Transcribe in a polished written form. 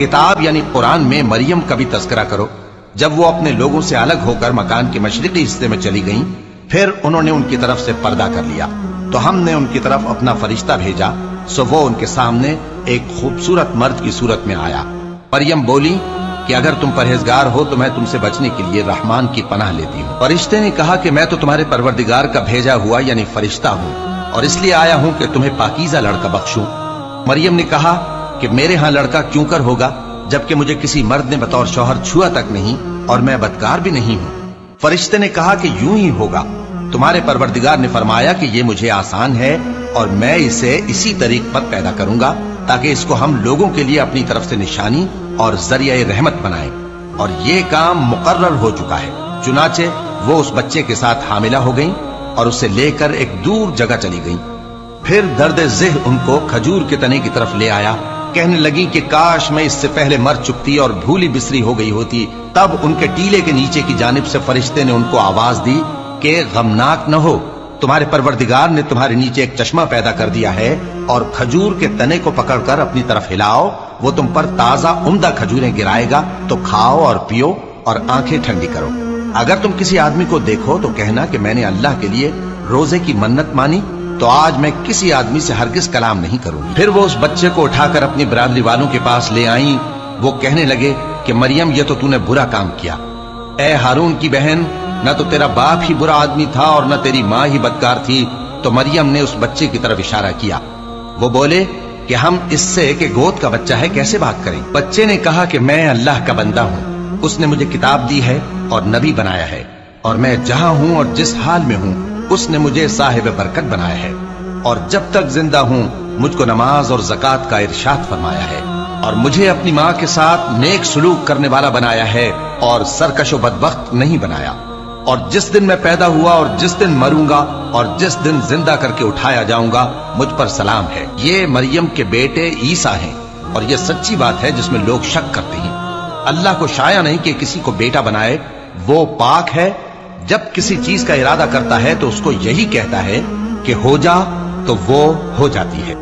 किताब यानी कुरान में मरियम का भी तस्करा करो। जब वो अपने लोगों से अलग होकर मकान के मशरिकी हिस्से में चली गईं, फिर उन्होंने उनकी तरफ से पर्दा कर लिया, तो हमने उनकी तरफ अपना फरिश्ता भेजा, सो वो उनके सामने एक खूबसूरत मर्द की सूरत में आया। मरियम बोली कि अगर तुम परहेजगार हो तो मैं तुमसे बचने के लिए रहमान की पनाह लेती हूँ। फरिश्ते ने कहा कि मैं तो तुम्हारे परवरदिगार का भेजा हुआ यानी फरिश्ता हूँ, और इसलिए आया हूँ कि तुम्हें पाकीज़ा लड़का बख्शूं। मरियम ने कहा कि मेरे यहाँ लड़का क्यों कर होगा, जबकि मुझे किसी मर्द ने बतौर शौहर छुआ तक नहीं और मैं बदकार भी नहीं हूँ। फरिश्ते ने कहा कि यूं ही होगा, तुम्हारे परवरदिगार ने फरमाया कि ये मुझे आसान है और मैं इसे इसी तरीक पर पैदा करूंगा ताकि इसको हम लोगों के लिए अपनी तरफ से निशानी और जरिया रहमत बनाएं, और ये काम मुकर्रर हो चुका है। चुनाचे वो उस बच्चे के साथ हामिला हो गईं और उसे लेकर एक दूर जगह चली गईं। फिर दर्द ज़िह उनको खजूर के तने की तरफ ले आया। कहने लगी कि काश मैं इससे पहले मर चुकती और भूली बिसरी हो गई होती। तब उनके टीले के नीचे की जानिब से फरिश्ते ने उनको आवाज दी कि गमनाक न हो, तुम्हारे परवरदिगार ने तुम्हारे नीचे एक चश्मा पैदा कर दिया है, और खजूर के तने को पकड़कर अपनी तरफ हिलाओ, वो तुम पर ताजा उम्दा खजूरें गिराएगा, तो खाओ और पियो और आंखें ठंडी करो। अगर तुम किसी आदमी को देखो तो कहना कि मैंने अल्लाह के लिए रोजे की मन्नत मानी, तो आज मैं किसी आदमी से हरगिज कलाम नहीं करूंगी। फिर वो उस बच्चे को उठाकर अपनी बरादरी वालों के पास ले आई। वो कहने लगे कि मरियम, ये तो तूने बुरा काम किया। ए हारून की बहन, न तो तेरा बाप ही बुरा आदमी था और न तेरी माँ ही बदकार थी। तो मरियम ने उस बच्चे की तरफ इशारा किया। वो बोले कि हम इससे कि गोद का बच्चा है कैसे भाग करें। बच्चे ने कहा कि मैं अल्लाह का बंदा हूँ, उसने मुझे किताब दी है और नबी बनाया है, और मैं जहां हूं और जिस हाल में हूं उसने मुझे साहिब बरकत बनाया है, और जब तक जिंदा हूं मुझको नमाज और ज़कात का इरशाद फरमाया है, और मुझे अपनी माँ के साथ नेक सलूक करने वाला बनाया है और सरकश बदबख्त नहीं बनाया। और जिस दिन मैं पैदा हुआ और जिस दिन मरूंगा और जिस दिन जिंदा करके उठाया जाऊंगा, मुझ पर सलाम है। ये मरियम के बेटे ईसा हैं, और ये सच्ची बात है जिसमें लोग शक करते हैं। अल्लाह को शाया नहीं कि किसी को बेटा बनाए, वो पाक है। जब किसी चीज का इरादा करता है तो उसको यही कहता है कि हो जा, तो वो हो जाती है।